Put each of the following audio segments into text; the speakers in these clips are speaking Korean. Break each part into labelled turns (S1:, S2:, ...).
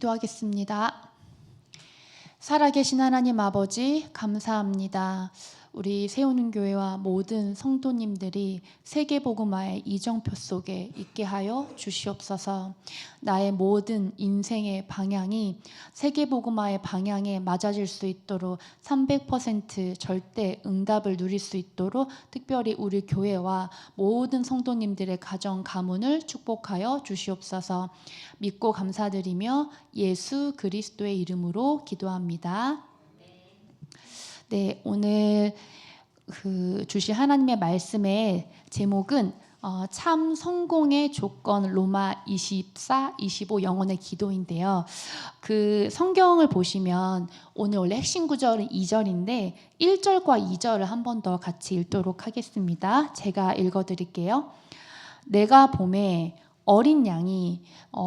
S1: 기도하겠습니다. 살아계신 하나님 아버지 감사합니다. 우리 세우는 교회와 모든 성도님들이 세계복음화의 이정표 속에 있게 하여 주시옵소서. 나의 모든 인생의 방향이 세계복음화의 방향에 맞아질 수 있도록 300% 절대 응답을 누릴 수 있도록 특별히 우리 교회와 모든 성도님들의 가정 가문을 축복하여 주시옵소서. 믿고 감사드리며 예수 그리스도의 이름으로 기도합니다. 네, 오늘 주신 하나님의 말씀의 제목은 참 성공의 조건 로마 24, 25 영혼의 기도인데요. 그 성경을 보시면 오늘 원래 핵심 구절은 2절인데 1절과 2절을 한 번 더 같이 읽도록 하겠습니다. 제가 읽어드릴게요. 내가 봄에 어린 양이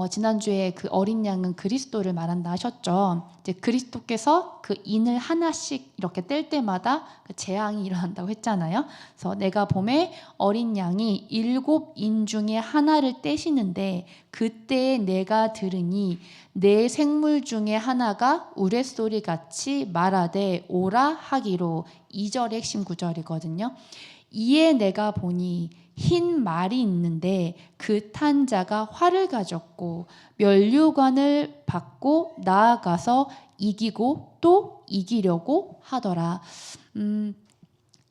S1: 지난주에 그 어린 양은 그리스도를 말한다 하셨죠. 이제 그리스도께서 그 인을 하나씩 이렇게 뗄 때마다 그 재앙이 일어난다고 했잖아요. 그래서 내가 봄에 어린 양이 7인 중에 하나를 떼시는데 그때 내가 들으니 내 생물 중에 하나가 우레소리 같이 말하되 오라 하기로 2절의 핵심 구절이거든요. 이에 내가 보니 흰 말이 있는데 그 탄 자가 활을 가졌고 면류관을 받고 나아가서 이기고 또 이기려고 하더라.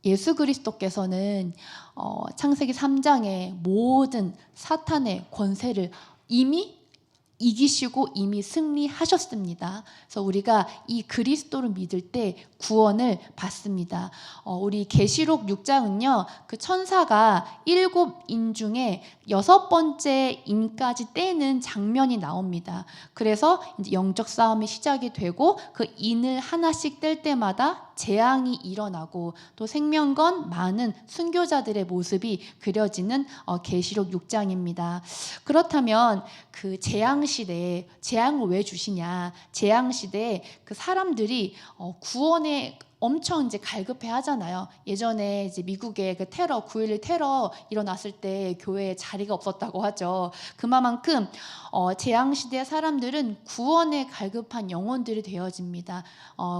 S1: 예수 그리스도께서는 창세기 3장의 모든 사탄의 권세를 이미 이기시고 이미 승리하셨습니다. 그래서 우리가 이 그리스도를 믿을 때 구원을 받습니다. 우리 계시록 6장은요, 그 천사가 7인 중에 6번째 인까지 떼는 장면이 나옵니다. 그래서 이제 영적 싸움이 시작이 되고 그 인을 하나씩 뗄 때마다 재앙이 일어나고 또 생명건 많은 순교자들의 모습이 그려지는 계시록 6장입니다. 그렇다면 그 재앙 시대에 재앙을 왜 주시냐? 재앙 시대에 그 사람들이 구원에 엄청 이제 갈급해 하잖아요. 예전에 이제 미국의 그 테러 9.11 테러 일어났을 때 교회에 자리가 없었다고 하죠. 그만큼 재앙 시대 사람들은 구원에 갈급한 영혼들이 되어집니다.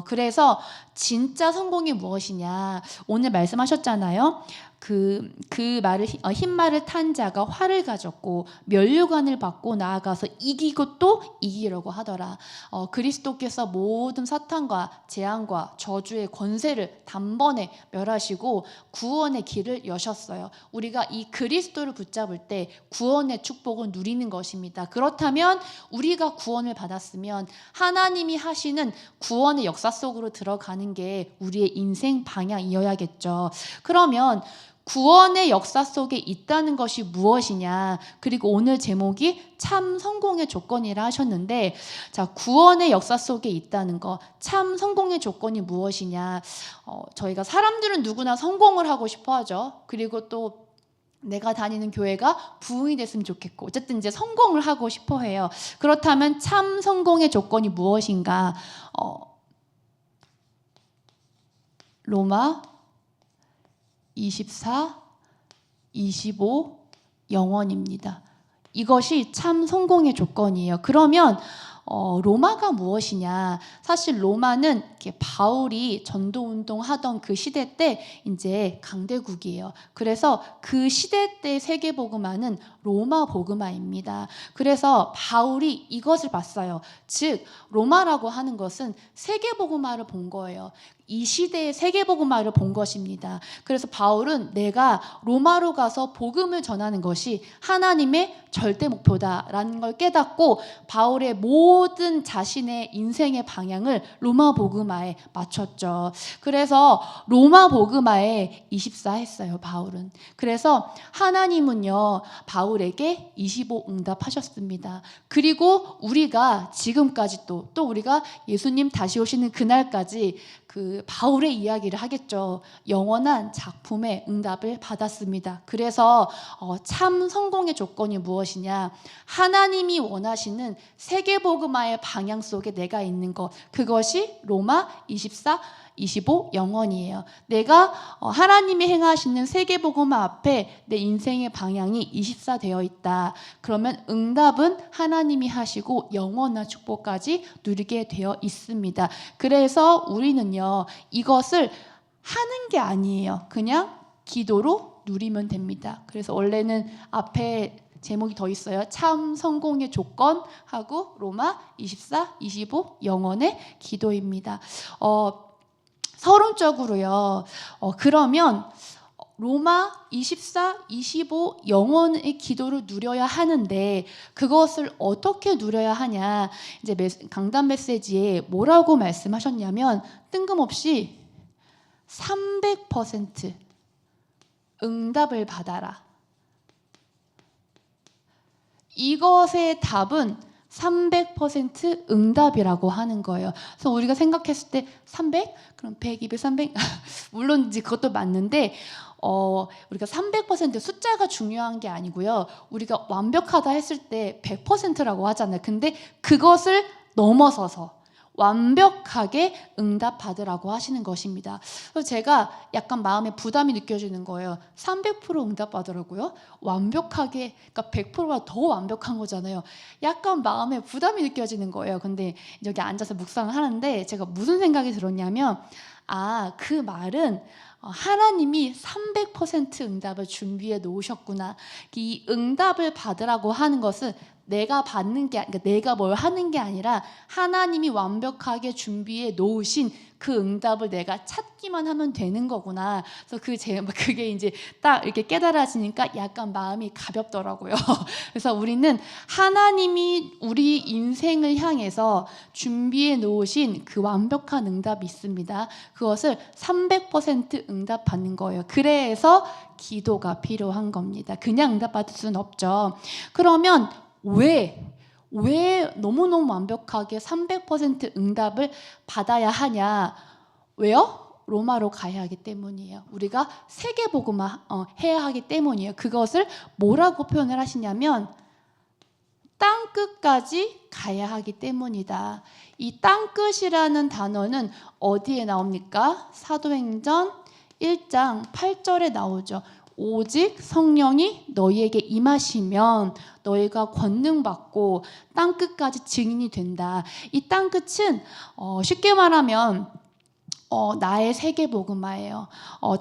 S1: 그래서 진짜 성공이 무엇이냐? 오늘 말씀하셨잖아요. 그 말을 흰 말을 탄 자가 활을 가졌고 면류관을 받고 나아가서 이기고 또 이기려고 하더라. 그리스도께서 모든 사탄과 재앙과 저주의 권세를 단번에 멸하시고 구원의 길을 여셨어요. 우리가 이 그리스도를 붙잡을 때 구원의 축복을 누리는 것입니다. 그렇다면 우리가 구원을 받았으면 하나님이 하시는 구원의 역사 속으로 들어가는 게 우리의 인생 방향이어야겠죠. 그러면 구원의 역사 속에 있다는 것이 무엇이냐? 그리고 오늘 제목이 참 성공의 조건이라 하셨는데, 자, 구원의 역사 속에 있다는 것, 참 성공의 조건이 무엇이냐? 저희가 사람들은 누구나 성공을 하고 싶어 하죠. 그리고 또 내가 다니는 교회가 부흥이 됐으면 좋겠고, 어쨌든 이제 성공을 하고 싶어 해요. 그렇다면 참 성공의 조건이 무엇인가? 로마 24, 25 영원입니다. 이것이 참 성공의 조건이에요. 그러면 로마가 무엇이냐? 사실 로마는 이렇게 바울이 전도 운동하던 그 시대 때 이제 강대국이에요. 그래서 그 시대 때 세계 복음화는 로마 복음화입니다. 그래서 바울이 이것을 봤어요. 즉 로마라고 하는 것은 세계 복음화를 본 거예요. 이 시대의 세계복음화를 본 것입니다. 그래서 바울은 내가 로마로 가서 복음을 전하는 것이 하나님의 절대 목표다라는 걸 깨닫고 바울의 모든 자신의 인생의 방향을 로마 복음화에 맞췄죠. 그래서 로마 복음화에 24 했어요, 바울은. 그래서 하나님은요, 바울에게 25 응답하셨습니다. 그리고 우리가 지금까지 또 우리가 예수님 다시 오시는 그날까지 그 바울의 이야기를 하겠죠. 영원한 작품의 응답을 받았습니다. 그래서 참 성공의 조건이 무엇이냐? 하나님이 원하시는 세계복음화의 방향 속에 내가 있는 것, 그것이 로마 24 25 영원이에요. 내가 하나님이 행하시는 세계복음화 앞에 내 인생의 방향이 24 되어 있다. 그러면 응답은 하나님이 하시고 영원한 축복까지 누리게 되어 있습니다. 그래서 우리는요, 이것을 하는 게 아니에요. 그냥 기도로 누리면 됩니다. 그래서 원래는 앞에 제목이 더 있어요. 참 성공의 조건하고 로마 24, 25 영원의 기도입니다. 서론적으로요. 그러면 로마 24, 25 영원의 기도를 누려야 하는데 그것을 어떻게 누려야 하냐? 이제 강단 메시지에 뭐라고 말씀하셨냐면 뜬금없이 300% 응답을 받아라. 이것의 답은 300% 응답이라고 하는 거예요. 그래서 우리가 생각했을 때 300? 그럼 100, 200, 300? 물론 이제 그것도 맞는데 우리가 300% 숫자가 중요한 게 아니고요. 우리가 완벽하다 했을 때 100%라고 하잖아요. 근데 그것을 넘어서서 완벽하게 응답받으라고 하시는 것입니다. 그래서 제가 약간 마음에 부담이 느껴지는 거예요. 300% 응답받으라고요? 완벽하게, 그러니까 100%가 더 완벽한 거잖아요. 약간 마음에 부담이 느껴지는 거예요. 근데 여기 앉아서 묵상을 하는데 제가 무슨 생각이 들었냐면 그 말은 하나님이 300% 응답을 준비해 놓으셨구나. 이 응답을 받으라고 하는 것은 내가 받는 게, 그러니까 내가 뭘 하는 게 아니라 하나님이 완벽하게 준비해 놓으신 그 응답을 내가 찾기만 하면 되는 거구나. 그래서 그게 이제 딱 이렇게 깨달아지니까 약간 마음이 가볍더라고요. 그래서 우리는 하나님이 우리 인생을 향해서 준비해 놓으신 그 완벽한 응답이 있습니다. 그것을 300% 응답받는 거예요. 그래서 기도가 필요한 겁니다. 그냥 응답받을 수는 없죠. 그러면 왜 너무너무 완벽하게 300% 응답을 받아야 하냐? 왜요? 로마로 가야 하기 때문이에요. 우리가 세계복음화 해야 하기 때문이에요. 그것을 뭐라고 표현을 하시냐면 땅끝까지 가야 하기 때문이다. 이 땅끝이라는 단어는 어디에 나옵니까? 사도행전 1장 8절에 나오죠. 오직 성령이 너희에게 임하시면 너희가 권능받고 땅끝까지 증인이 된다. 이 땅끝은 쉽게 말하면 나의 세계복음화예요.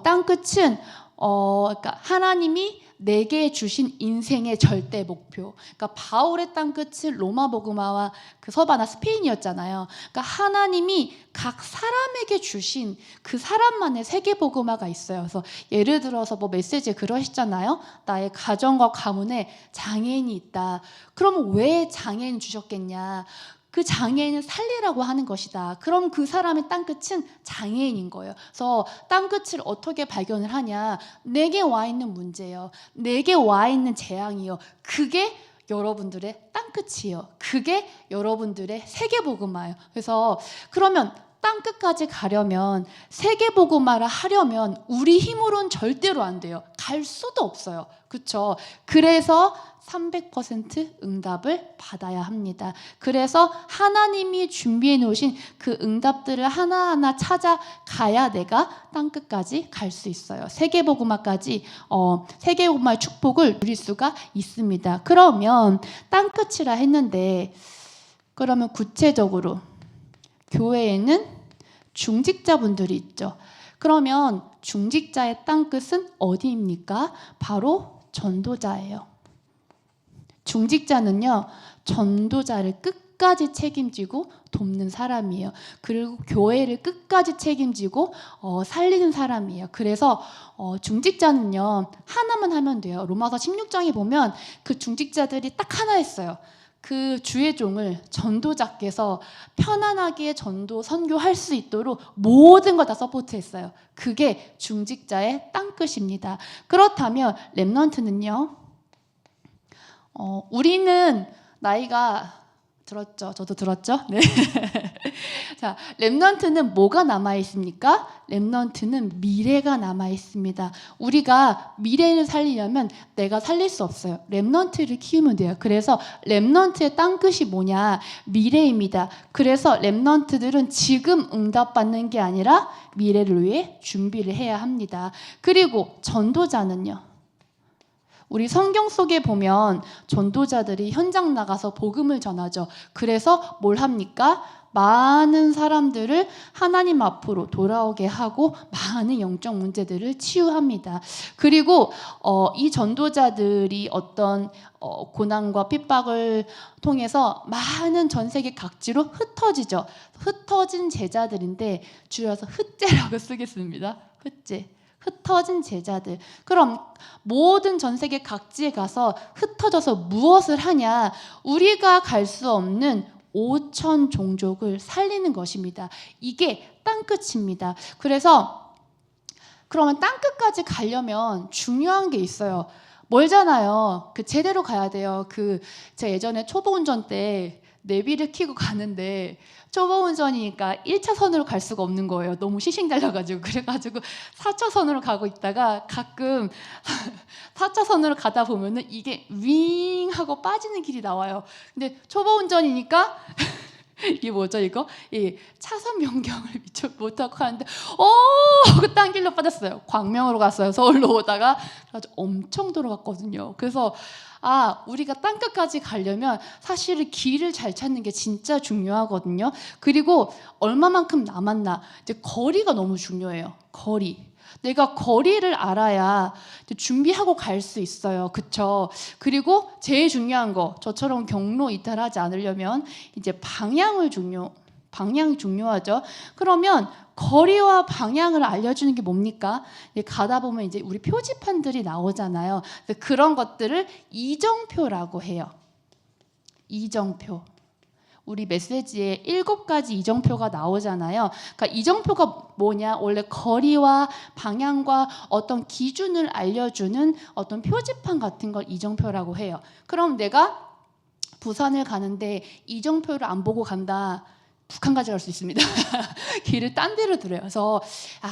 S1: 땅끝은 그러니까 하나님이 내게 주신 인생의 절대 목표. 그러니까 바울의 땅끝은 로마 복음화와 그 서바나 스페인이었잖아요. 그러니까 하나님이 각 사람에게 주신 그 사람만의 세계 복음화가 있어요. 그래서 예를 들어서 뭐 메시지에 그러시잖아요. 나의 가정과 가문에 장애인이 있다. 그럼 왜 장애인 주셨겠냐? 그 장애인을 살리라고 하는 것이다. 그럼 그 사람의 땅끝은 장애인인 거예요. 그래서 땅끝을 어떻게 발견을 하냐? 내게 와 있는 문제예요. 내게 와 있는 재앙이요. 그게 여러분들의 땅끝이에요. 그게 여러분들의 세계복음화예요. 그래서 그러면 땅끝까지 가려면 세계복음화를 하려면 우리 힘으로는 절대로 안 돼요. 갈 수도 없어요. 그렇죠? 그래서 300% 응답을 받아야 합니다. 그래서 하나님이 준비해 놓으신 그 응답들을 하나하나 찾아가야 내가 땅끝까지 갈 수 있어요. 세계복음화까지 세계복음화의 축복을 누릴 수가 있습니다. 그러면 땅끝이라 했는데 그러면 구체적으로 교회에는 중직자분들이 있죠. 그러면 중직자의 땅끝은 어디입니까? 바로 전도자예요. 중직자는요, 전도자를 끝까지 책임지고 돕는 사람이에요. 그리고 교회를 끝까지 책임지고 살리는 사람이에요. 그래서 중직자는요, 하나만 하면 돼요. 로마서 16장에 보면 그 중직자들이 딱 하나 했어요. 그 주의 종을 전도자께서 편안하게 전도 선교할 수 있도록 모든 걸 다 서포트했어요. 그게 중직자의 땅끝입니다. 그렇다면 렘넌트는요, 우리는 나이가 들었죠? 저도 들었죠? 네. 자, 렘넌트는 뭐가 남아 있습니까? 렘넌트는 미래가 남아 있습니다. 우리가 미래를 살리려면 내가 살릴 수 없어요. 렘넌트를 키우면 돼요. 그래서 렘넌트의 땅끝이 뭐냐? 미래입니다. 그래서 렘넌트들은 지금 응답받는 게 아니라 미래를 위해 준비를 해야 합니다. 그리고 전도자는요. 우리 성경 속에 보면 전도자들이 현장 나가서 복음을 전하죠. 그래서 뭘 합니까? 많은 사람들을 하나님 앞으로 돌아오게 하고 많은 영적 문제들을 치유합니다. 그리고 이 전도자들이 어떤 고난과 핍박을 통해서 많은 전 세계 각지로 흩어지죠. 흩어진 제자들인데 줄여서 흩제라고 쓰겠습니다. 흩제. 흩어진 제자들. 그럼 모든 전 세계 각지에 가서 흩어져서 무엇을 하냐? 우리가 갈 수 없는 5천 종족을 살리는 것입니다. 이게 땅끝입니다. 그래서 그러면 땅끝까지 가려면 중요한 게 있어요. 멀잖아요. 제대로 가야 돼요. 제가 예전에 초보 운전 때 내비를 켜고 가는데 초보 운전이니까 1차선으로 갈 수가 없는 거예요. 너무 시싱 달려가지고. 그래가지고 4차선으로 가고 있다가 가끔 4차선으로 가다 보면은 이게 윙 하고 빠지는 길이 나와요. 근데 초보 운전이니까 이게 뭐죠 이거? 예, 차선 변경을 미처 못하고 가는데 하고 딴 길로 빠졌어요. 광명으로 갔어요. 서울로 오다가 아주 엄청 돌아갔거든요. 그래서 우리가 땅끝까지 가려면 사실은 길을 잘 찾는 게 진짜 중요하거든요. 그리고 얼마만큼 남았나, 이제 거리가 너무 중요해요. 거리. 내가 거리를 알아야 준비하고 갈 수 있어요. 그쵸? 그리고 제일 중요한 거, 저처럼 경로 이탈하지 않으려면 이제 방향이 중요하죠. 그러면 거리와 방향을 알려주는 게 뭡니까? 가다 보면 이제 우리 표지판들이 나오잖아요. 그런 것들을 이정표라고 해요. 이정표. 우리 메시지에 7가지 이정표가 나오잖아요. 그러니까 이정표가 뭐냐? 원래 거리와 방향과 어떤 기준을 알려주는 어떤 표지판 같은 걸 이정표라고 해요. 그럼 내가 부산을 가는데 이정표를 안 보고 간다. 북한까지 갈 수 있습니다. 길을 딴 데로 들어요. 그래서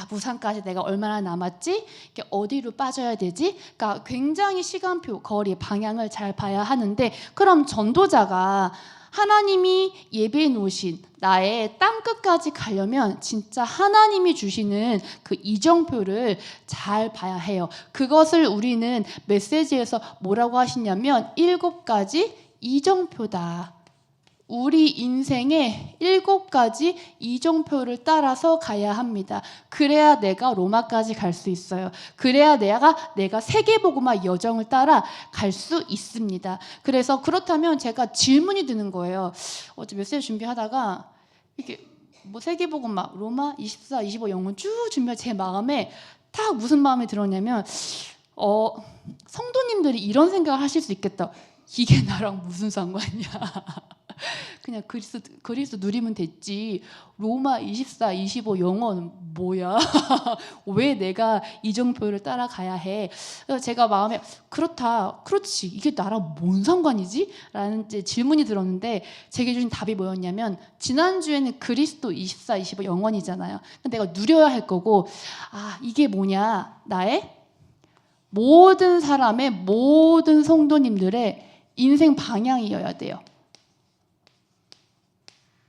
S1: 부산까지 내가 얼마나 남았지? 어디로 빠져야 되지? 그러니까 굉장히 시간표, 거리, 방향을 잘 봐야 하는데, 그럼 전도자가 하나님이 예배해 놓으신 나의 땅끝까지 가려면 진짜 하나님이 주시는 그 이정표를 잘 봐야 해요. 그것을 우리는 메시지에서 뭐라고 하시냐면 7가지 이정표다. 우리 인생의 7가지 이정표를 따라서 가야 합니다. 그래야 내가 로마까지 갈 수 있어요. 그래야 내가 세계복음화 여정을 따라 갈 수 있습니다. 그래서 그렇다면 제가 질문이 드는 거예요. 어제 메시지 준비하다가 이렇게 세계복음화 로마 24, 25 영문 쭉 준비할 제 마음에 딱 무슨 마음이 들었냐면 성도님들이 이런 생각을 하실 수 있겠다. 이게 나랑 무슨 상관이야. 그냥 그리스도 누리면 됐지. 로마 24, 25 영어는 뭐야? 왜 내가 이정표를 따라가야 해? 그래서 제가 마음에 그렇지. 이게 나랑 뭔 상관이지? 라는 이제 질문이 들었는데 제게 주신 답이 뭐였냐면, 지난주에는 그리스도 24, 25 영원이잖아요. 내가 누려야 할 거고, 이게 뭐냐? 나의 모든 사람의 모든 성도님들의 인생 방향이어야 돼요.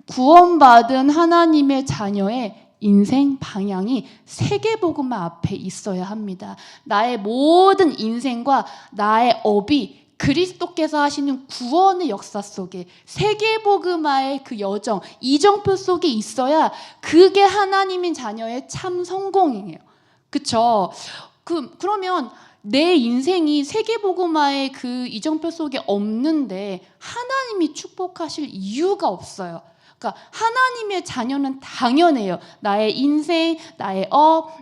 S1: 구원받은 하나님의 자녀의 인생 방향이 세계복음화 앞에 있어야 합니다. 나의 모든 인생과 나의 업이 그리스도께서 하시는 구원의 역사 속에, 세계복음화의 그 여정, 이정표 속에 있어야 그게 하나님의 자녀의 참 성공이에요. 그쵸? 그러면 내 인생이 세계복음화의 그 이정표 속에 없는데 하나님이 축복하실 이유가 없어요. 그러니까 하나님의 자녀는 당연해요. 나의 인생, 나의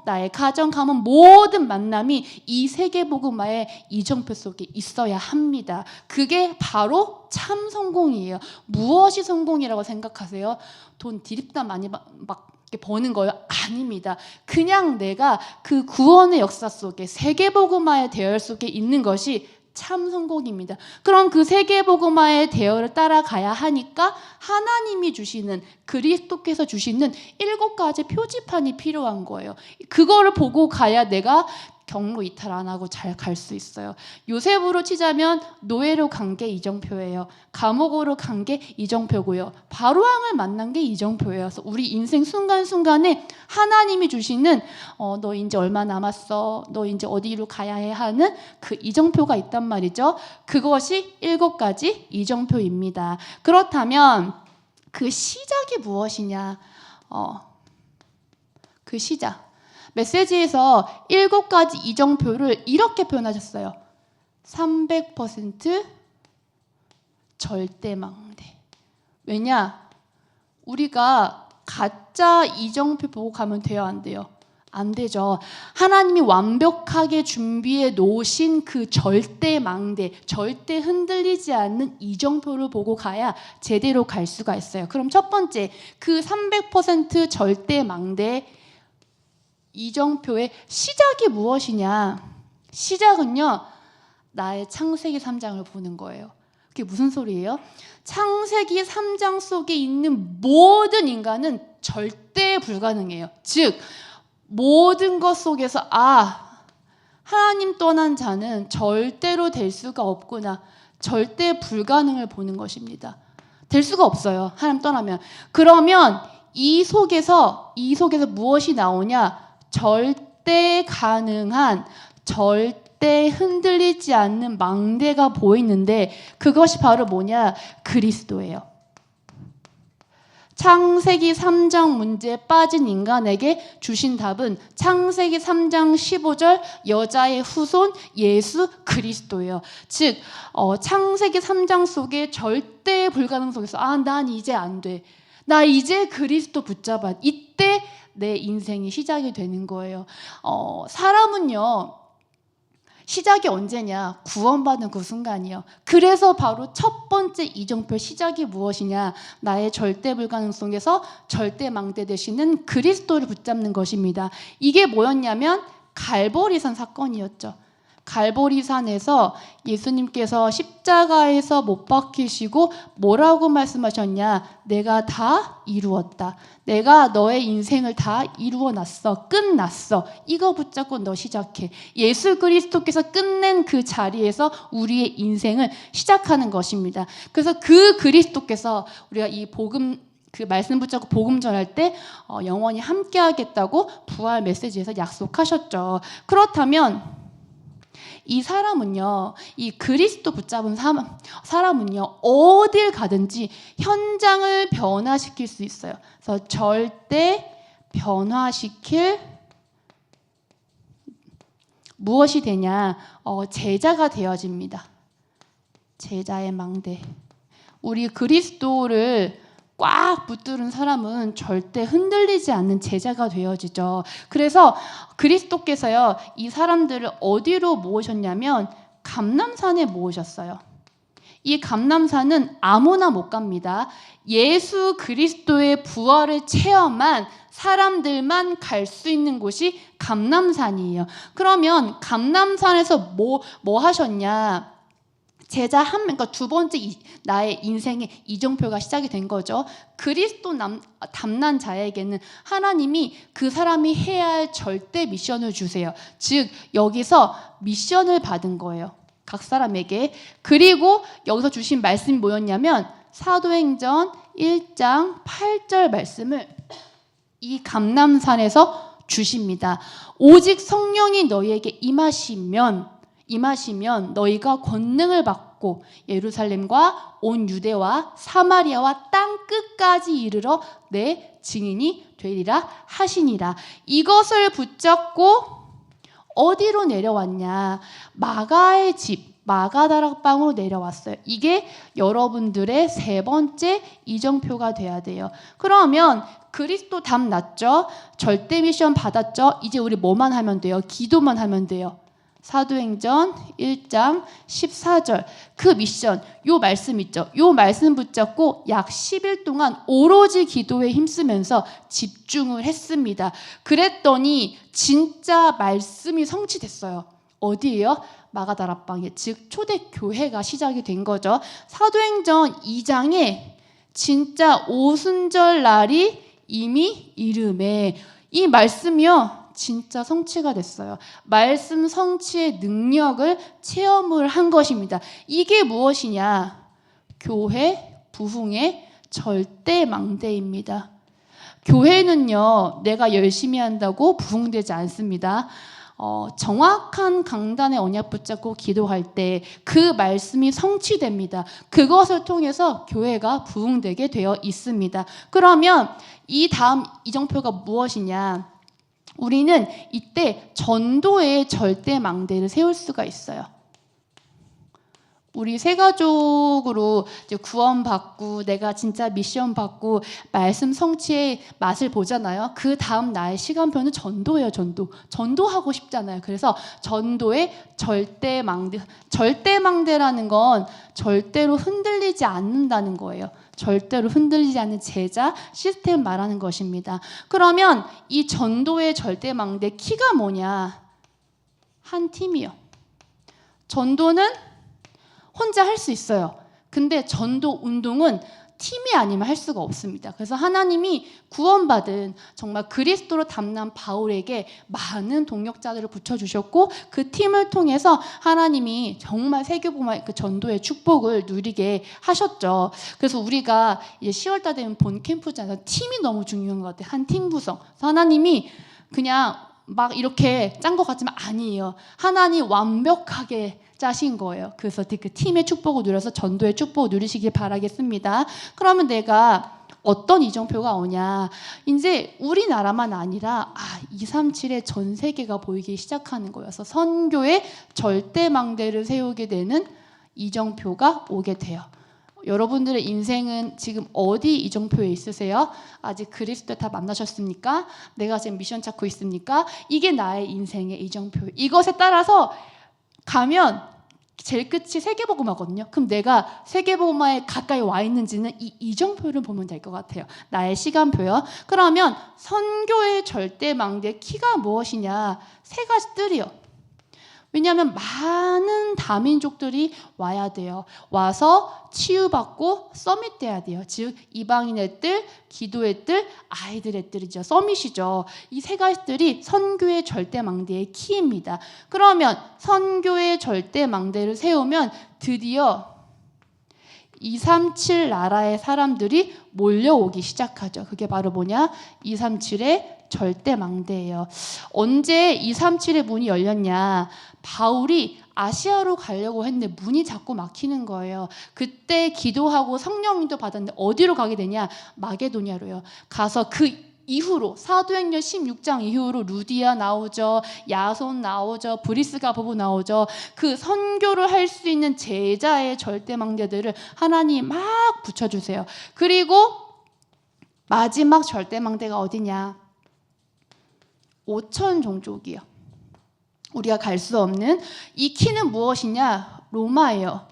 S1: 나의 가정, 가문 모든 만남이 이 세계복음화의 이정표 속에 있어야 합니다. 그게 바로 참 성공이에요. 무엇이 성공이라고 생각하세요? 돈 디립다 많이 막 버는 거요? 아닙니다. 그냥 내가 그 구원의 역사 속에, 세계복음화의 대열 속에 있는 것이 참 성공입니다. 그럼 그 세계복음화의 대열을 따라가야 하니까 하나님이 주시는, 그리스도께서 주시는 7가지 표지판이 필요한 거예요. 그거를 보고 가야 내가 경로 이탈 안 하고 잘 갈 수 있어요. 요셉으로 치자면 노예로 간 게 이정표예요. 감옥으로 간 게 이정표고요. 바로왕을 만난 게 이정표예요. 그래서 우리 인생 순간순간에 하나님이 주시는 너 이제 얼마 남았어, 너 이제 어디로 가야 해 하는 그 이정표가 있단 말이죠. 그것이 7가지 이정표입니다. 그렇다면 그 시작이 무엇이냐? 그 시작. 메시지에서 7가지 이정표를 이렇게 표현하셨어요. 300% 절대망대. 왜냐? 우리가 가짜 이정표 보고 가면 돼요, 안 돼요? 안 되죠. 하나님이 완벽하게 준비해 놓으신 그 절대망대, 절대 흔들리지 않는 이정표를 보고 가야 제대로 갈 수가 있어요. 그럼 첫 번째, 그 300% 절대망대 이정표의 시작이 무엇이냐? 시작은요, 나의 창세기 3장을 보는 거예요. 그게 무슨 소리예요? 창세기 3장 속에 있는 모든 인간은 절대 불가능해요. 즉, 모든 것 속에서 하나님 떠난 자는 절대로 될 수가 없구나, 절대 불가능을 보는 것입니다. 될 수가 없어요, 하나님 떠나면. 그러면 이 속에서 무엇이 나오냐? 절대 가능한, 절대 흔들리지 않는 망대가 보이는데 그것이 바로 뭐냐? 그리스도예요. 창세기 3장 문제에 빠진 인간에게 주신 답은 창세기 3장 15절 여자의 후손 예수 그리스도예요. 즉 창세기 3장 속에 절대 불가능 속에서 난 이제 안 돼, 나 이제 그리스도 붙잡아, 이때 내 인생이 시작이 되는 거예요. 사람은요, 시작이 언제냐? 구원받는 그 순간이요. 그래서 바로 첫 번째 이정표 시작이 무엇이냐? 나의 절대 불가능 속에서 절대 망대 되시는 그리스도를 붙잡는 것입니다. 이게 뭐였냐면 갈보리산 사건이었죠. 갈보리산에서 예수님께서 십자가에서 못 박히시고 뭐라고 말씀하셨냐? 내가 다 이루었다. 내가 너의 인생을 다 이루어놨어. 끝났어. 이거 붙잡고 너 시작해. 예수 그리스도께서 끝낸 그 자리에서 우리의 인생을 시작하는 것입니다. 그래서 그 그리스도께서 우리가 이 복음, 그 말씀 붙잡고 복음 전할 때 영원히 함께하겠다고 부활 메시지에서 약속하셨죠. 그렇다면 이 사람은요, 이 그리스도 붙잡은 사람은요, 어딜 가든지 현장을 변화시킬 수 있어요. 그래서 절대 변화시킬 무엇이 되냐? 제자가 되어집니다. 제자의 망대. 우리 그리스도를 꽉 붙들은 사람은 절대 흔들리지 않는 제자가 되어지죠. 그래서 그리스도께서요, 이 사람들을 어디로 모으셨냐면 감람산에 모으셨어요. 이 감람산은 아무나 못 갑니다. 예수 그리스도의 부활을 체험한 사람들만 갈 수 있는 곳이 감람산이에요. 그러면 감람산에서 뭐 하셨냐? 제자 한 명, 그러니까 두 번째 나의 인생의 이정표가 시작이 된 거죠. 그리스도 담난 자에게는 하나님이 그 사람이 해야 할 절대 미션을 주세요. 즉 여기서 미션을 받은 거예요, 각 사람에게. 그리고 여기서 주신 말씀이 뭐였냐면 사도행전 1장 8절 말씀을 이 감람산에서 주십니다. 오직 성령이 너희에게 임하시면 너희가 권능을 받고 예루살렘과 온 유대와 사마리아와 땅 끝까지 이르러 내 증인이 되리라 하시니라. 이것을 붙잡고 어디로 내려왔냐? 마가의 집, 마가다락방으로 내려왔어요. 이게 여러분들의 세 번째 이정표가 돼야 돼요. 그러면 그리스도 답 났죠? 절대 미션 받았죠? 이제 우리 뭐만 하면 돼요? 기도만 하면 돼요. 사도행전 1장 14절 그 미션, 요 말씀 있죠? 요 말씀 붙잡고 약 10일 동안 오로지 기도에 힘쓰면서 집중을 했습니다. 그랬더니 진짜 말씀이 성취됐어요. 어디예요? 마가다락방에, 즉 초대교회가 시작이 된 거죠. 사도행전 2장에 진짜 오순절 날이 이미 이름에 이 말씀이요 진짜 성취가 됐어요. 말씀 성취의 능력을 체험을 한 것입니다. 이게 무엇이냐? 교회 부흥의 절대 망대입니다. 교회는요 내가 열심히 한다고 부흥되지 않습니다. 정확한 강단의 언약 붙잡고 기도할 때 그 말씀이 성취됩니다. 그것을 통해서 교회가 부흥되게 되어 있습니다. 그러면 이 다음 이정표가 무엇이냐? 우리는 이때 전도의 절대 망대를 세울 수가 있어요. 우리 세 가족으로 이제 구원받고 내가 진짜 미션 받고 말씀 성취의 맛을 보잖아요. 그 다음 나의 시간표는 전도예요. 전도하고 싶잖아요. 그래서 전도의 절대망대. 절대망대라는 건 절대로 흔들리지 않는다는 거예요. 절대로 흔들리지 않는 제자 시스템 말하는 것입니다. 그러면 이 전도의 절대망대 키가 뭐냐? 한 팀이요. 전도는 혼자 할 수 있어요. 근데 전도 운동은 팀이 아니면 할 수가 없습니다. 그래서 하나님이 구원받은 정말 그리스도로 담난 바울에게 많은 동역자들을 붙여주셨고 그 팀을 통해서 하나님이 정말 세계복음화 그 전도의 축복을 누리게 하셨죠. 그래서 우리가 이제 10월달 되면 본 캠프잖아요. 팀이 너무 중요한 것 같아요. 한 팀 구성. 그래서 하나님이 그냥 막 이렇게 짠 것 같지만 아니에요. 하나님 완벽하게 짜신 거예요. 그래서 그 팀의 축복을 누려서 전도의 축복을 누리시길 바라겠습니다. 그러면 내가 어떤 이정표가 오냐? 이제 우리나라만 아니라 237의 전 세계가 보이기 시작하는 거여서 선교의 절대망대를 세우게 되는 이정표가 오게 돼요. 여러분들의 인생은 지금 어디 이정표에 있으세요? 아직 그리스도 다 만나셨습니까? 내가 지금 미션 찾고 있습니까? 이게 나의 인생의 이정표. 이것에 따라서 가면 제일 끝이 세계복음화거든요. 그럼 내가 세계복음화에 가까이 와 있는지는 이 이정표를 보면 될 것 같아요. 나의 시간표요. 그러면 선교의 절대망대 키가 무엇이냐? 세 가지 뜰이요. 왜냐하면 많은 다민족들이 와야 돼요. 와서 치유받고 서밋돼야 돼요. 즉 이방인의 뜰, 기도의 뜰, 아이들의 뜰이죠. 서밋이죠. 이 세 가지 뜰이 선교의 절대망대의 키입니다. 그러면 선교의 절대망대를 세우면 드디어 237 나라의 사람들이 몰려오기 시작하죠. 그게 바로 뭐냐? 237의 절대망대예요. 언제 237의 문이 열렸냐? 바울이 아시아로 가려고 했는데 문이 자꾸 막히는 거예요. 그때 기도하고 성령님도 받았는데 어디로 가게 되냐? 마게도냐로요. 가서 그 이후로 사도행전 16장 이후로 루디아 나오죠. 야손 나오죠. 브리스가 부부 나오죠. 그 선교를 할 수 있는 제자의 절대망대들을 하나님 막 붙여주세요. 그리고 마지막 절대망대가 어디냐? 5천 종족이요. 우리가 갈 수 없는 이 키는 무엇이냐? 로마예요.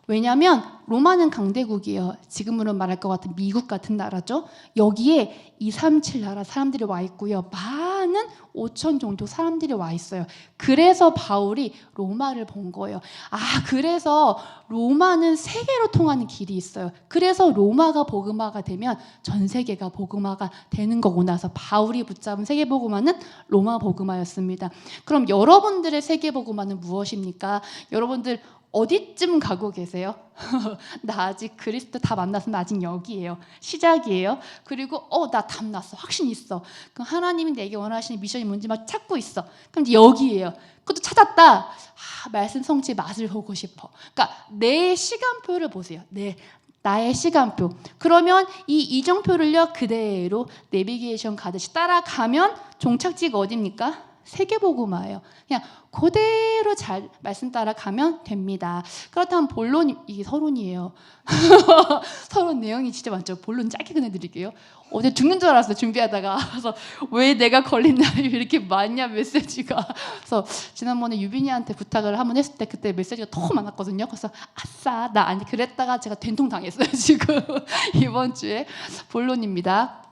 S1: 왜냐하면 로마는 강대국이에요. 지금으로 말할 것 같은 미국 같은 나라죠. 여기에 237 나라 사람들이 와 있고요. 많은 5천 종족 사람들이 와 있어요. 그래서 바울이 로마를 본 거예요. 그래서 로마는 세계로 통하는 길이 있어요. 그래서 로마가 복음화가 되면 전 세계가 복음화가 되는 거구나. 해서 바울이 붙잡은 세계 복음화는 로마 복음화였습니다. 그럼 여러분들의 세계 복음화는 무엇입니까? 여러분들 어디쯤 가고 계세요? 나 아직 그리스도 다 만났으면 아직 여기예요. 시작이에요. 그리고 나 담났어. 확신 있어. 그럼 하나님이 내게 원하시는 미션이 뭔지 막 찾고 있어. 그럼 여기예요. 그것도 찾았다. 말씀 성취의 맛을 보고 싶어. 그러니까 내 시간표를 보세요. 나의 시간표. 그러면 이 이정표를요 그대로 내비게이션 가듯이 따라가면 종착지가 어디입니까? 세계복음화예요. 그냥 그대로 잘 말씀 따라가면 됩니다. 그렇다면 본론 이게 서론이에요. 서론 내용이 진짜 많죠. 본론 짧게 그려드릴게요. 어제 죽는 줄 알았어요. 준비하다가. 그래서 왜 내가 걸린 날이 이렇게 많냐 메시지가. 그래서 지난번에 유빈이한테 부탁을 한번 했을 때 그때 메시지가 더 많았거든요. 그래서 아싸 나 아니 그랬다가 제가 된통 당했어요. 지금 이번 주에 본론입니다.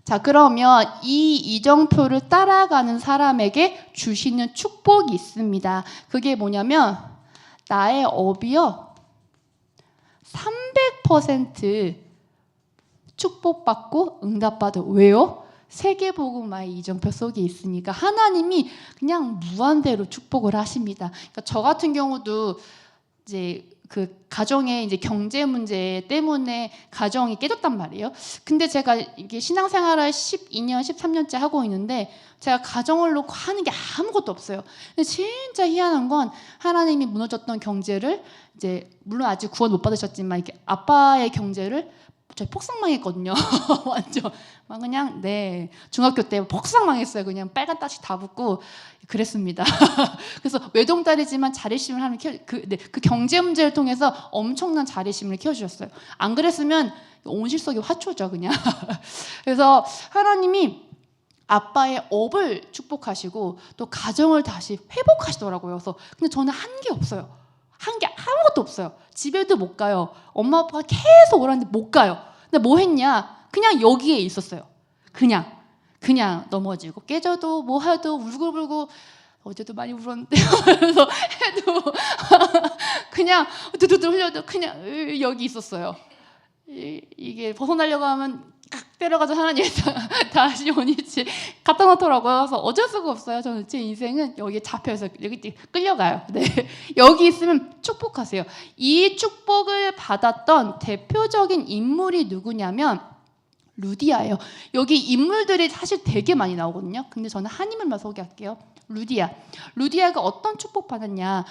S1: 자, 그러면 이 이정표를 따라가는 사람에게 주시는 축복이 있습니다. 그게 뭐냐면 나의 업이요 300% 축복받고 응답받아. 왜요? 세계복음화의 이정표 속에 있으니까 하나님이 그냥 무한대로 축복을 하십니다. 그러니까 저 같은 경우도 이제 그 가정의 이제 경제 문제 때문에 가정이 깨졌단 말이에요. 근데 제가 이게 신앙생활을 12년, 13년째 하고 있는데 제가 가정을 놓고 하는 게 아무것도 없어요. 근데 진짜 희한한 건 하나님이 무너졌던 경제를 이제 물론 아직 구원 못 받으셨지만 이렇게 아빠의 경제를 저 폭삭망했거든요. 완전 막 그냥 네 중학교 때 폭삭망했어요. 그냥 빨간 딱지 다 붙고 그랬습니다. 그래서 외동딸이지만 자립심을 하는 그 경제 문제를 통해서 엄청난 자립심을 키워주셨어요. 안 그랬으면 온실속의 화초죠 그냥. 그래서 하나님이 아빠의 업을 축복하시고 또 가정을 다시 회복하시더라고요. 그래서 근데 저는 한 게 없어요. 한 게 아무것도 없어요. 집에도 못 가요. 엄마 아빠가 계속 오라는데 못 가요. 근데 뭐 했냐? 그냥 여기에 있었어요. 그냥 넘어지고 깨져도 뭐 해도 울고불고 어제도 많이 울었는데 그래서 해도 그냥 두두두 흘려도 그냥 여기 있었어요. 이게 벗어나려고 하면 깍 때려가지고 하나님 다시 원위치 갖다 놓더라고요. 그래서 어쩔 수가 없어요. 저는 제 인생은 여기에 잡혀서 여기 끌려가요. 네. 여기 있으면 축복하세요. 이 축복을 받았던 대표적인 인물이 누구냐면 루디아예요. 여기 인물들이 사실 되게 많이 나오거든요. 근데 저는 한 인물만 소개할게요. 루디아가 어떤 축복 받았냐?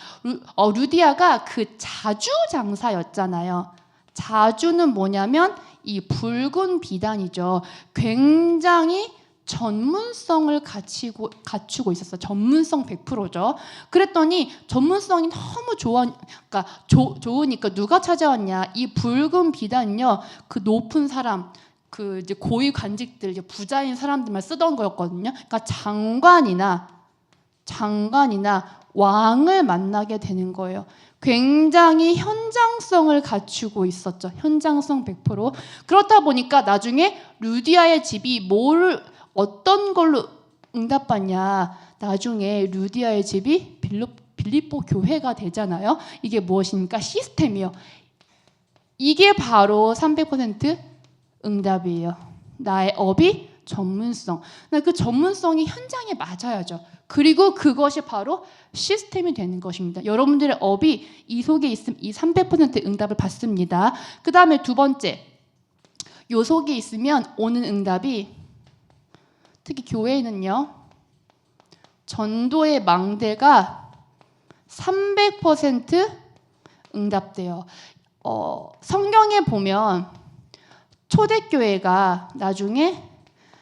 S1: 루디아가 그 자주 장사였잖아요. 자주는 뭐냐면 이 붉은 비단이죠. 굉장히 전문성을 갖추고 있었어요. 전문성 100%죠. 그랬더니 전문성이 너무 좋으니까 누가 찾아왔냐? 이 붉은 비단은요, 그 높은 사람, 그 이제 고위 관직들, 이제 부자인 사람들만 쓰던 거였거든요. 그러니까 장관이나 왕을 만나게 되는 거예요. 굉장히 현장성을 갖추고 있었죠. 현장성 100%. 그렇다 보니까 나중에 루디아의 집이 어떤 걸로 응답받냐. 나중에 루디아의 집이 빌립보 교회가 되잖아요. 이게 무엇입니까? 시스템이요. 이게 바로 300% 응답이에요. 나의 업이 전문성. 그 전문성이 현장에 맞아야죠. 그리고 그것이 바로 시스템이 되는 것입니다. 여러분들의 업이 이 속에 있으면 이 300% 응답을 받습니다. 그 다음에 두 번째, 요 속에 있으면 오는 응답이 특히 교회에는요. 전도의 망대가 300% 응답돼요. 성경에 보면 초대교회가 나중에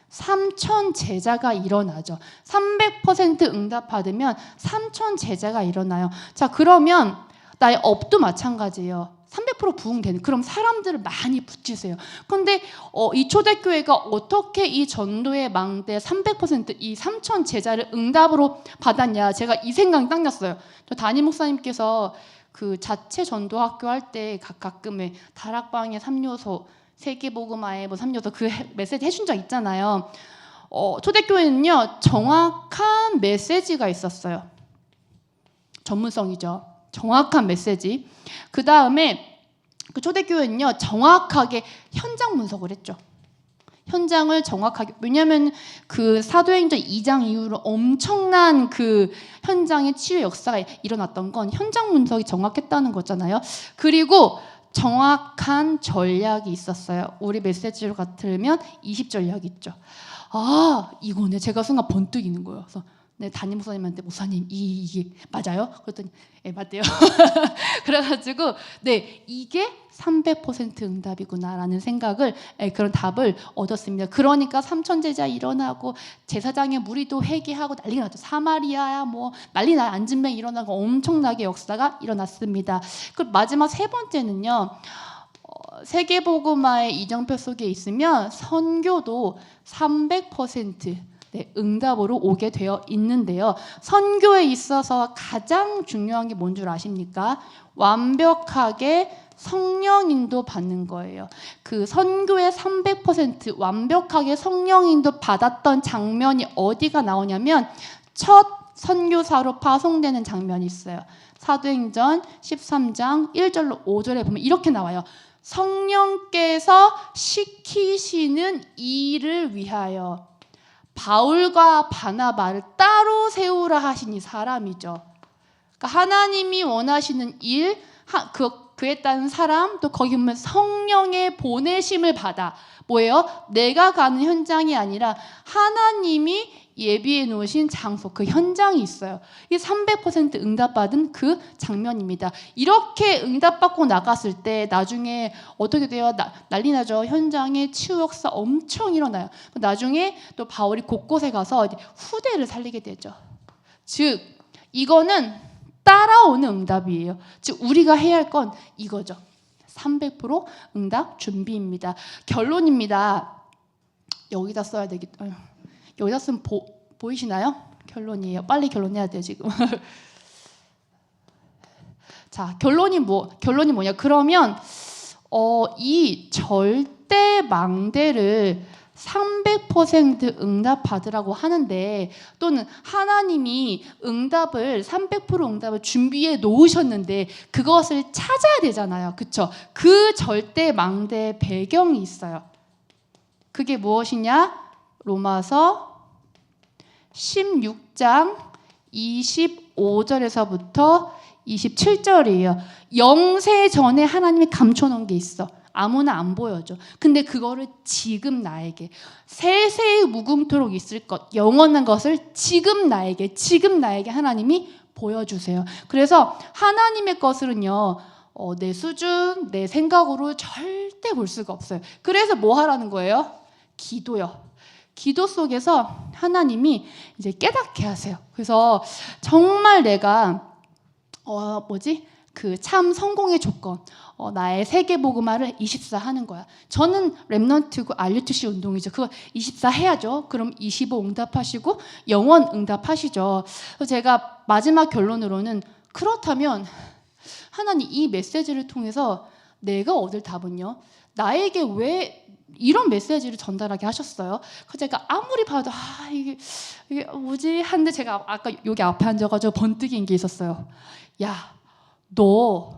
S1: 3,000 제자가 일어나죠. 300% 응답받으면 3,000 제자가 일어나요. 자, 그러면 나의 업도 마찬가지예요. 300% 부응되는. 그럼 사람들을 많이 붙이세요. 근데 이 초대교회가 어떻게 이 전도의 망대 300%이 3,000 제자를 응답으로 받았냐? 제가 이 생각이 딱 났어요. 저 담임 목사님께서 그 자체 전도학교 할 때 가끔의 다락방의 3요소 세계복음화의 뭐 3요소 그 메시지 해준 적 있잖아요. 초대교회는요 정확한 메시지가 있었어요. 전문성이죠. 정확한 메시지. 그 다음에 그 초대교회는요 정확하게 현장 분석을 했죠. 현장을 정확하게. 왜냐하면 그 사도행전 2장 이후로 엄청난 그 현장의 치유 역사가 일어났던 건 현장 분석이 정확했다는 거잖아요. 그리고 정확한 전략이 있었어요. 우리 메시지로 같으면 20전략이 있죠. 아, 이거네. 제가 순간 번뜩이는 거예요. 그래서 네, 담임 목사님한테 목사님 이게 맞아요? 그랬더니 네, 맞대요. 그래가지고 네, 이게 300% 응답이구나라는 생각을 그런 답을 얻었습니다. 그러니까 3,000 제자 일어나고 제사장의 무리도 회개하고 난리가 났죠. 사마리아야 뭐 난리 나요. 안진뱅이 일어나고 엄청나게 역사가 일어났습니다. 그 마지막 세 번째는요. 세계복음화의 이정표 속에 있으면 선교도 300% 네, 응답으로 오게 되어 있는데요. 선교에 있어서 가장 중요한 게 뭔 줄 아십니까? 완벽하게 성령인도 받는 거예요. 그 선교의 300% 완벽하게 성령인도 받았던 장면이 어디가 나오냐면 첫 선교사로 파송되는 장면이 있어요. 사도행전 13장 1절로 5절에 보면 이렇게 나와요. 성령께서 시키시는 일을 위하여 바울과 바나바를 따로 세우라 하신 이 사람이죠. 그러니까 하나님이 원하시는 일, 그에 따른 사람, 또 거기 보면 성령의 보내심을 받아. 뭐예요? 내가 가는 현장이 아니라 하나님이 예비해 놓으신 장소, 그 현장이 있어요. 이게 300% 응답받은 그 장면입니다. 이렇게 응답받고 나갔을 때 나중에 어떻게 돼요? 난리 나죠. 현장에 치유 역사 엄청 일어나요. 나중에 또 바울이 곳곳에 가서 후대를 살리게 되죠. 즉 이거는 따라오는 응답이에요. 즉 우리가 해야 할 건 이거죠. 300% 응답 준비입니다. 결론입니다. 여기다 써야 되겠다. 여기다 쓰면 보이시나요? 결론이에요. 빨리 결론해야 돼요 지금. 자, 결론이 뭐냐? 그러면 이 절대 망대를 300% 응답 받으라고 하는데, 또는 하나님이 300% 응답을 준비해 놓으셨는데 그것을 찾아야 되잖아요. 그렇죠? 그 절대 망대의 배경이 있어요. 그게 무엇이냐? 로마서 16장 25절에서부터 27절이에요. 영세 전에 하나님이 감춰놓은 게 있어. 아무나 안 보여줘. 근데 그거를 지금 나에게 세세히 무궁토록 있을 것, 영원한 것을 지금 나에게 하나님이 보여주세요. 그래서 하나님의 것을은요, 내 수준, 내 생각으로 절대 볼 수가 없어요. 그래서 뭐 하라는 거예요? 기도요. 기도 속에서 하나님이 이제 깨닫게 하세요. 그래서 정말 내가 그 참 성공의 조건, 나의 세계복음화를 24 하는 거야. 저는 렘넌트고 RUTC 운동이죠. 그거 24 해야죠. 그럼 25 응답하시고 영원 응답하시죠. 그래서 제가 마지막 결론으로는, 그렇다면 하나님 이 메시지를 통해서 내가 얻을 답은요, 나에게 왜 이런 메시지를 전달하게 하셨어요? 그래서 제가 아무리 봐도 이게 뭐지? 하는데 제가 아까 여기 앞에 앉아가지고 번뜩인 게 있었어요. 야, 너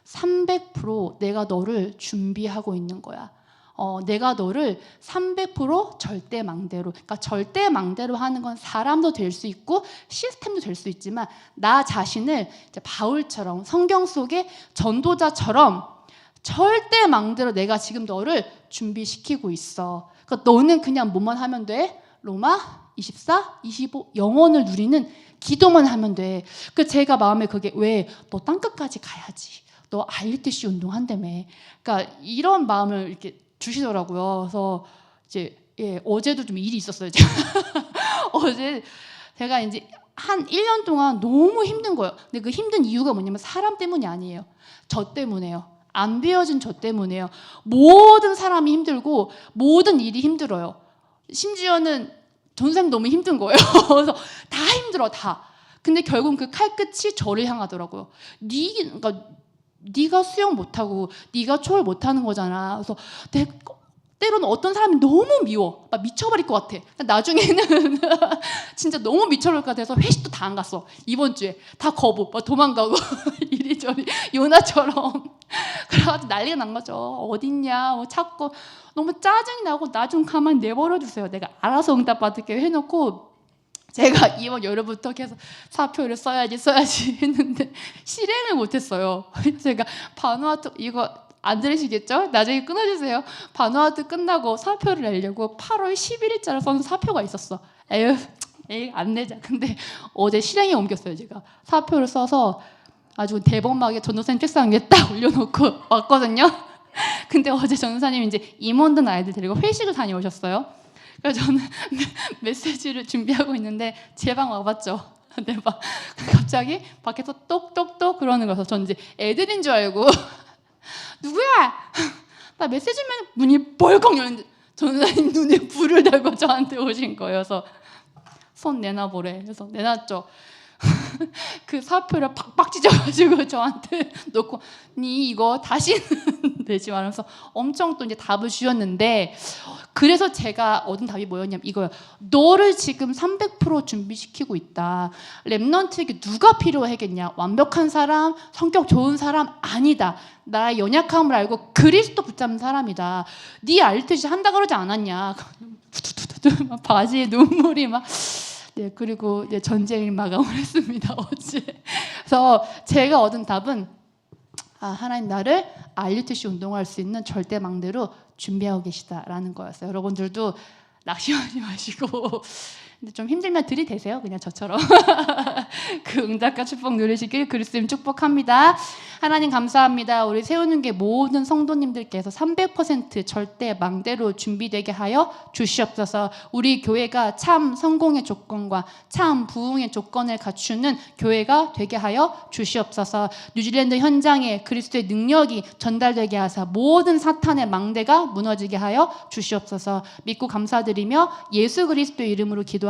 S1: 300% 내가 너를 준비하고 있는 거야. 내가 너를 300% 절대망대로, 그러니까 절대망대로 하는 건 사람도 될 수 있고 시스템도 될 수 있지만, 나 자신을 이제 바울처럼, 성경 속의 전도자처럼 절대망대로 내가 지금 너를 준비시키고 있어. 그러니까 너는 그냥 뭐만 하면 돼? 로마 24, 25 영원을 누리는 기도만 하면 돼. 그 제가 마음에 그게, 왜 너 땅끝까지 가야지, 너 RUTC 운동한다며. 그러니까 이런 마음을 이렇게 주시더라고요. 그래서 이제 어제도 좀 일이 있었어요. 어제 제가 이제 한 1년 동안 너무 힘든 거예요. 근데 그 힘든 이유가 뭐냐면 사람 때문이 아니에요. 저 때문에요. 안 배워진 저 때문에요. 모든 사람이 힘들고 모든 일이 힘들어요. 심지어는 전생 너무 힘든 거예요. 그래서 다 힘들어, 다. 근데 결국 그 칼끝이 저를 향하더라고요. 그러니까 네가 수영 못하고 네가 초월 못하는 거잖아. 그래서 때로는 어떤 사람이 너무 미워, 막 미쳐버릴 것 같아. 나중에는 진짜 너무 미쳐버릴 것 같아서 회식도 다 안 갔어. 이번 주에 다 거부, 막 도망가고 이리저리 요나처럼. 그래가지고 난리가 난 거죠. 어딨냐 찾고, 너무 짜증이 나고 나 좀 가만 내버려 주세요, 내가 알아서 응답받을게 해놓고, 제가 이번 여름부터 계속 사표를 써야지 했는데 실행을 못했어요. 제가 바누아투, 이거 안 들으시겠죠? 나중에 끊어주세요. 바누아투 끝나고 사표를 내려고 8월 11일자를 써는 사표가 있었어. 에휴 안 내자. 근데 어제 실행에 옮겼어요. 제가 사표를 써서 아주 대범하게 전도사님 책상 위에 딱 올려놓고 왔거든요. 근데 어제 전도사님 이제 임원들 아이들 데리고 회식을 다녀오셨어요. 그래서 저는 메시지를 준비하고 있는데 제 방 와봤죠. 내 방. 갑자기 밖에서 똑똑똑 그러는 거여서 전 이제 애들인 줄 알고 누구야? 나 메시지면 문이 벌컥 열는데 전도사님 눈에 불을 달고 저한테 오신 거예요. 그래서 손 내놔보래. 그래서 내놨죠. 그 사표를 팍팍 찢어가지고 저한테 놓고 니 이거 다시는 내지 말면서 엄청 또 이제 답을 주셨는데, 그래서 제가 얻은 답이 뭐였냐면 이거예요. 너를 지금 300% 준비시키고 있다. 렘넌트에게 누가 필요하겠냐? 완벽한 사람, 성격 좋은 사람 아니다. 나의 연약함을 알고 그리스도 붙잡는 사람이다. 네 알듯이 한다 그러지 않았냐? 막 바지에 눈물이 막. 네, 그리고 네, 전쟁을 마감을 했습니다, 어제. 그래서 제가 얻은 답은 하나님 나를 RUTC 운동할 수 있는 절대 망대로 준비하고 계시다라는 거였어요. 여러분들도 낙심하지 마시고 근데 좀 힘들면 들이대세요. 그냥 저처럼. 그 응답과 축복 누리시길 그리스도님 축복합니다. 하나님 감사합니다. 우리 세우는 게 모든 성도님들께서 300% 절대 망대로 준비되게 하여 주시옵소서. 우리 교회가 참 성공의 조건과 참 부흥의 조건을 갖추는 교회가 되게 하여 주시옵소서. 뉴질랜드 현장에 그리스도의 능력이 전달되게 하사 모든 사탄의 망대가 무너지게 하여 주시옵소서. 믿고 감사드리며 예수 그리스도의 이름으로 기도합니다.